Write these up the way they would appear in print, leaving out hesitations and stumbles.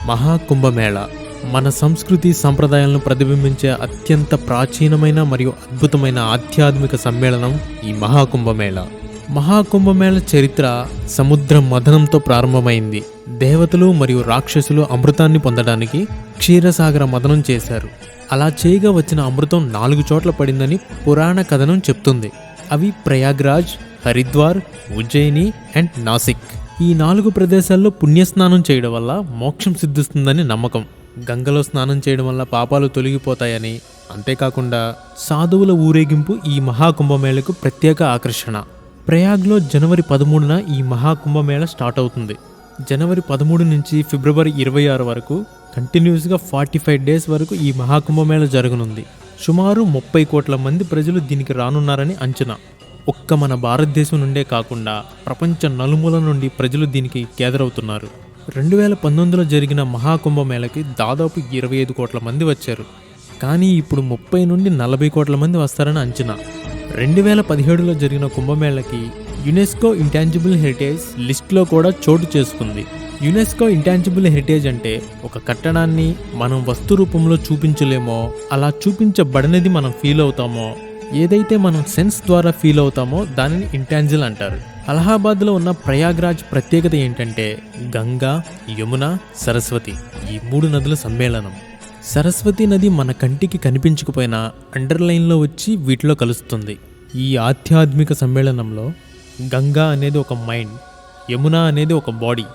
మహాకుంభమేళ మన సంస్కృతి సంప్రదాయాలను ప్రతిబింబించే అత్యంత ప్రాచీనమైన మరియు అద్భుతమైన ఆధ్యాత్మిక సమ్మేళనం ఈ మహాకుంభమేళ. మహాకుంభమేళ చరిత్ర సముద్ర మథనంతో ప్రారంభమైంది. దేవతలు మరియు రాక్షసులు అమృతాన్ని పొందడానికి క్షీరసాగర మథనం చేశారు. అలా చేయగా వచ్చిన అమృతం 4 చోట్ల పడిందని పురాణ కథనం చెప్తుంది. అవి ప్రయాగ్రాజ్, హరిద్వార్, ఉజ్జయిని అండ్ నాసిక్. ఈ 4 ప్రదేశాల్లో పుణ్యస్నానం చేయడం వల్ల మోక్షం సిద్ధిస్తుందని నమ్మకం. గంగలో స్నానం చేయడం వల్ల పాపాలు తొలగిపోతాయని, అంతేకాకుండా సాధువుల ఊరేగింపు ఈ మహాకుంభమేళకు ప్రత్యేక ఆకర్షణ. ప్రయాగ్లో జనవరి 13న ఈ మహాకుంభమేళ స్టార్ట్ అవుతుంది. జనవరి 13 నుంచి ఫిబ్రవరి 26 వరకు కంటిన్యూస్గా 45 డేస్ వరకు ఈ మహాకుంభమేళ జరగనుంది. సుమారు 30 కోట్ల మంది ప్రజలు దీనికి రానున్నారని అంచనా. ఒక్క మన భారతదేశం నుండే కాకుండా ప్రపంచ నలుమూల నుండి ప్రజలు దీనికి గ్యాదర్ అవుతున్నారు. 2019లో జరిగిన మహాకుంభమేళకి దాదాపు 25 కోట్ల మంది వచ్చారు. కానీ ఇప్పుడు 30 నుండి 40 కోట్ల మంది వస్తారని అంచనా. 2017లో జరిగిన కుంభమేళకి యునెస్కో ఇంటాంజిబుల్ హెరిటేజ్ లిస్ట్లో కూడా చోటు చేసుకుంది. యునెస్కో ఇంటాంజిబుల్ హెరిటేజ్ అంటే ఒక కట్టడాన్ని మనం వస్తు రూపంలో చూపించలేమో, అలా చూపించబడనిది మనం ఫీల్ అవుతామో, ఏదైతే మనం సెన్స్ ద్వారా ఫీల్ అవుతామో దానిని ఇంటాంజిబుల్ అంటారు. అలహాబాద్లో ఉన్న ప్రయాగ్రాజ్ ప్రత్యేకత ఏంటంటే గంగా, యమున, సరస్వతి ఈ 3 నదుల సమ్మేళనం. సరస్వతి నది మన కంటికి కనిపించకపోయినా అండర్లైన్లో వచ్చి వీటిలో కలుస్తుంది. ఈ ఆధ్యాత్మిక సమ్మేళనంలో గంగా అనేది ఒక మైండ్, యమున అనేది ఒక బాడీ,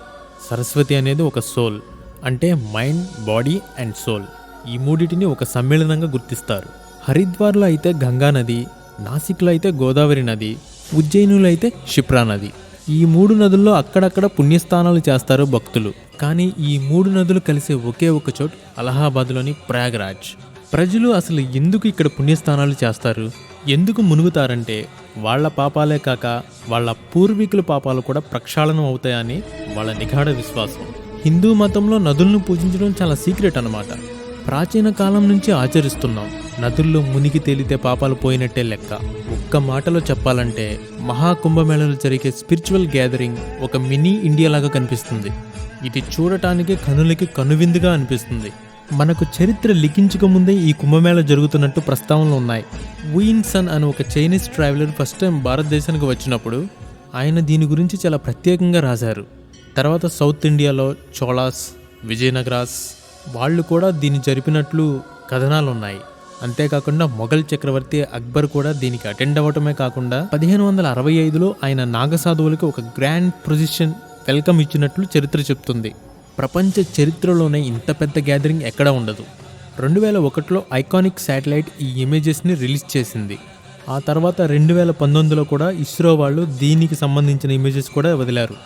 సరస్వతి అనేది ఒక సోల్. అంటే మైండ్, బాడీ అండ్ సోల్ ఈ మూడిటిని ఒక సమ్మేళనంగా గుర్తిస్తారు. హరిద్వార్లో అయితే గంగా నది, నాసిక్లో అయితే గోదావరి నది, ఉజ్జయినిలో అయితే క్షిప్రా నది. ఈ 3 నదుల్లో అక్కడక్కడ పుణ్యస్థానాలు చేస్తారు భక్తులు. కానీ ఈ 3 నదులు కలిసే ఒకే ఒక చోటు అలహాబాద్లోని ప్రయాగ్రాజ్. ప్రజలు అసలు ఎందుకు ఇక్కడ పుణ్యస్థానాలు చేస్తారు, ఎందుకు మునుగుతారంటే వాళ్ళ పాపాలే కాక వాళ్ళ పూర్వీకుల పాపాలు కూడా ప్రక్షాళనం అవుతాయని వాళ్ళ నిగాఢ విశ్వాసం. హిందూ మతంలో నదులను పూజించడం చాలా సీక్రెట్ అన్నమాట. ప్రాచీన కాలం నుంచి ఆచరిస్తున్నాం. నదుల్లో మునిగి తేలితే పాపాలు పోయినట్టే లెక్క. ఒక్క మాటలో చెప్పాలంటే మహాకుంభమేళలో జరిగే స్పిరిచువల్ గ్యాదరింగ్ ఒక మినీ ఇండియా లాగా కనిపిస్తుంది. ఇది చూడటానికి కనులకి కనువిందుగా అనిపిస్తుంది. మనకు చరిత్ర లిఖించక ముందే ఈ కుంభమేళ జరుగుతున్నట్టు ప్రస్తావనలు ఉన్నాయి. వుయిన్ సన్ అనే ఒక చైనీస్ ట్రావెలర్ ఫస్ట్ టైం భారతదేశానికి వచ్చినప్పుడు ఆయన దీని గురించి చాలా ప్రత్యేకంగా రాశారు. తర్వాత సౌత్ ఇండియాలో చోళాస్, విజయనగరాస్ వాళ్ళు కూడా దీన్ని జరిపినట్లు కథనాలు ఉన్నాయి. అంతేకాకుండా మొఘల్ చక్రవర్తి అక్బర్ కూడా దీనికి అటెండ్ అవ్వటమే కాకుండా 1565లో ఆయన నాగసాధువులకు ఒక గ్రాండ్ ప్రొజిషన్ వెల్కమ్ ఇచ్చినట్లు చరిత్ర చెప్తుంది. ప్రపంచ చరిత్రలోనే ఇంత పెద్ద గ్యాదరింగ్ ఎక్కడా ఉండదు. 2001లో ఐకానిక్ శాటిలైట్ ఈ ఇమేజెస్ని రిలీజ్ చేసింది. ఆ తర్వాత 2019లో కూడా ఇస్రో వాళ్ళు దీనికి సంబంధించిన ఇమేజెస్ కూడా వదిలారు.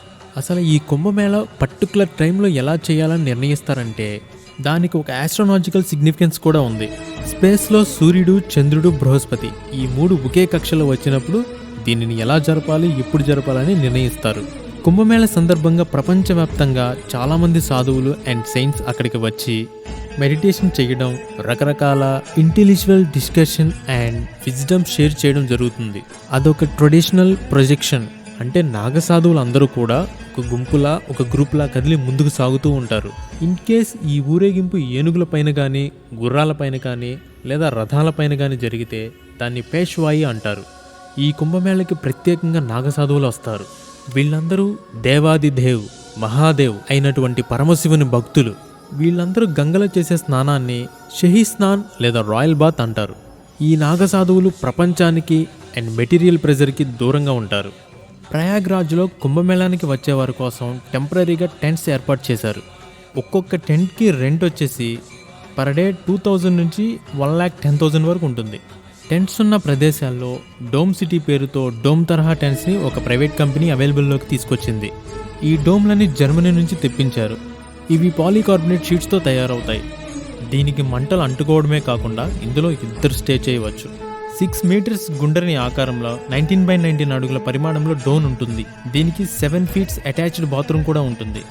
అసలు ఈ కుంభమేళ పర్టికులర్ టైంలో ఎలా చేయాలని నిర్ణయిస్తారంటే దానికి ఒక ఆస్ట్రానాజికల్ సిగ్నిఫికెన్స్ కూడా ఉంది. స్పేస్లో సూర్యుడు, చంద్రుడు, బృహస్పతి ఈ 3 ఒకే కక్షలో వచ్చినప్పుడు దీనిని ఎలా జరపాలి, ఎప్పుడు జరపాలని నిర్ణయిస్తారు. కుంభమేళ సందర్భంగా ప్రపంచవ్యాప్తంగా చాలామంది సాధువులు అండ్ సెయింట్స్ అక్కడికి వచ్చి మెడిటేషన్ చేయడం, రకరకాల intellectual discussion and wisdom share చేయడం జరుగుతుంది. అదొక ట్రెడిషనల్ ప్రొజెక్షన్. అంటే నాగసాధువులు అందరూ కూడా ఒక గుంపులా, ఒక గ్రూప్లా కదిలి ముందుకు సాగుతూ ఉంటారు. ఇన్ కేస్ ఈ ఊరేగింపు ఏనుగుల పైన కానీ, గుర్రాల పైన కానీ లేదా రథాల పైన కానీ జరిగితే దాన్ని పేష్వాయి అంటారు. ఈ కుంభమేళకి ప్రత్యేకంగా నాగసాధువులు వస్తారు. వీళ్ళందరూ దేవాదిదేవ్, మహాదేవ్ అయినటువంటి పరమశివుని భక్తులు. వీళ్ళందరూ గంగలో చేసే స్నానాన్ని షహీ స్నాన్ లేదా రాయల్ బాత్ అంటారు. ఈ నాగసాధువులు ప్రపంచానికి అండ్ మెటీరియల్ ప్రెజర్కి దూరంగా ఉంటారు. ప్రయాగ్రాజ్లో కుంభమేళానికి వచ్చేవారి కోసం టెంపరీగా టెంట్స్ ఏర్పాటు చేశారు. ఒక్కొక్క టెంట్కి రెంట్ వచ్చేసి పర్ డే 2000 నుంచి 1,10,000 వరకు ఉంటుంది. టెంట్స్ ఉన్న ప్రదేశాల్లో డోమ్ సిటీ పేరుతో డోమ్ తరహా టెంట్స్ని ఒక ప్రైవేట్ కంపెనీ అవైలబుల్లోకి తీసుకొచ్చింది. ఈ డోమ్లని జర్మనీ నుంచి తెప్పించారు. ఇవి పాలీకార్బోనేట్ షీట్స్తో తయారవుతాయి. దీనికి మంటలు అంటుకోవడమే కాకుండా ఇందులో 2 స్టే చేయవచ్చు. 6 మీటర్స్ గుండ్రని ఆకారంలో 19 by 19 అడుగుల పరిమాణంలో డోన్ ఉంటుంది. దీనికి 7 ఫీట్స్ అటాచ్డ్ బాత్రూమ్ కూడా ఉంటుంది.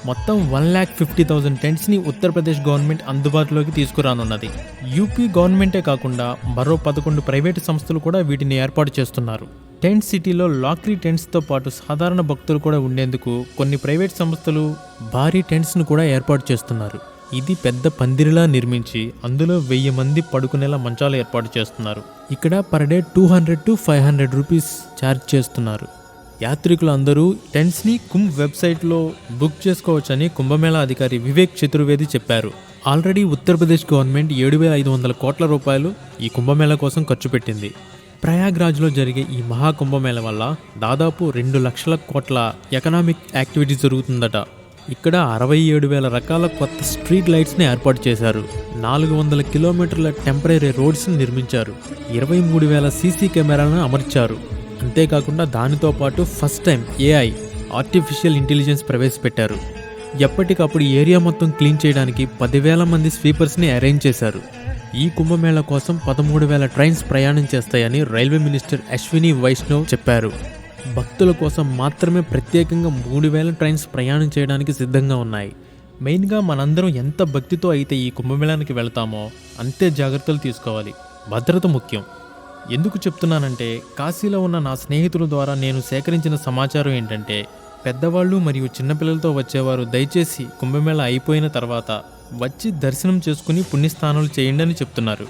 మొత్తం 1,50,000 టెంట్స్ని ఉత్తరప్రదేశ్ గవర్నమెంట్ అందుబాటులోకి తీసుకురానున్నది. యూపీ గవర్నమెంటే కాకుండా మరో 11 ప్రైవేటు సంస్థలు కూడా వీటిని ఏర్పాటు చేస్తున్నారు. టెంట్ సిటీలో లాక్రీ టెంట్స్తో పాటు సాధారణ భక్తులు కూడా ఉండేందుకు కొన్ని ప్రైవేట్ సంస్థలు భారీ టెంట్స్ను కూడా ఏర్పాటు చేస్తున్నారు. ఇది పెద్ద పందిరిలా నిర్మించి అందులో 1000 మంది పడుకునేలా మంచాలు ఏర్పాటు చేస్తున్నారు. ఇక్కడ per day 200 to 500 rupees charge చేస్తున్నారు. యాత్రికులు అందరూ టెంట్స్ని కుంభ్ వెబ్సైట్లో బుక్ చేసుకోవచ్చని కుంభమేళా అధికారి వివేక్ చతుర్వేది చెప్పారు. ఆల్రెడీ ఉత్తరప్రదేశ్ గవర్నమెంట్ 7,500 కోట్ల రూపాయలు ఈ కుంభమేళా కోసం ఖర్చు పెట్టింది. ప్రయాగ్రాజ్లో జరిగే ఈ మహాకుంభమేళా వల్ల దాదాపు 2 లక్షల కోట్ల ఎకనామిక్ యాక్టివిటీ జరుగుతుందట. ఇక్కడ 67,000 రకాల కొత్త స్ట్రీట్ లైట్స్ని ఏర్పాటు చేశారు. 400 కిలోమీటర్ల టెంపరీ రోడ్స్ని నిర్మించారు. 23,000 సీసీ కెమెరాలను అమర్చారు. అంతేకాకుండా దానితో పాటు first time AI artificial intelligence ప్రవేశపెట్టారు. ఎప్పటికప్పుడు ఏరియా మొత్తం క్లీన్ చేయడానికి 10,000 మంది స్వీపర్స్ని అరేంజ్ చేశారు. ఈ కుంభమేళా కోసం 13,000 ట్రైన్స్ ప్రయాణం చేస్తాయని రైల్వే మినిస్టర్ అశ్విని వైష్ణవ్ చెప్పారు. భక్తుల కోసం మాత్రమే ప్రత్యేకంగా 3,000 ట్రైన్స్ ప్రయాణం చేయడానికి సిద్ధంగా ఉన్నాయి. మెయిన్గా మనందరం ఎంత భక్తితో అయితే ఈ కుంభమేళానికి వెళ్తామో అంతే జాగ్రత్తలు తీసుకోవాలి. భద్రత ముఖ్యం. ఎందుకు చెప్తున్నానంటే కాశీలో ఉన్న నా స్నేహితుల ద్వారా నేను సేకరించిన సమాచారం ఏంటంటే పెద్దవాళ్ళు మరియు చిన్నపిల్లలతో వచ్చేవారు దయచేసి కుంభమేళా అయిపోయిన తర్వాత వచ్చి దర్శనం చేసుకుని పుణ్యస్నానాలు చేయండి అని చెప్తున్నారు.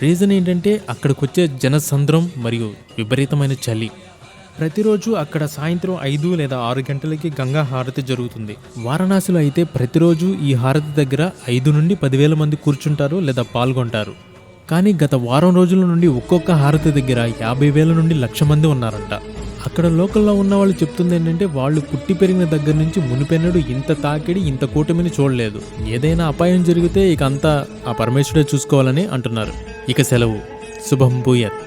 రీజన్ ఏంటంటే అక్కడికి వచ్చే జనసంద్రం మరియు విపరీతమైన చలి. ప్రతిరోజు అక్కడ సాయంత్రం 5 లేదా 6 గంటలకి గంగా హారతి జరుగుతుంది. వారణాసిలో అయితే ప్రతిరోజు ఈ హారతి దగ్గర 5 నుండి 10,000 మంది కూర్చుంటారు లేదా పాల్గొంటారు. కానీ గత వారం రోజుల నుండి ఒక్కొక్క హారతి దగ్గర 50,000 నుండి 1,00,000 మంది ఉన్నారంట. అక్కడ లోకల్లో ఉన్న వాళ్ళు చెప్తుంది ఏంటంటే వాళ్ళు పుట్టి పెరిగిన దగ్గర నుంచి మునిపెన్నడు ఇంత తాకిడి ఇంత కూటమిని చూడలేదు. ఏదైనా అపాయం జరిగితే ఇక అంతా ఆ పరమేశ్వరుడే చూసుకోవాలని అంటున్నారు. ఇక సెలవు. శుభం భూయత్.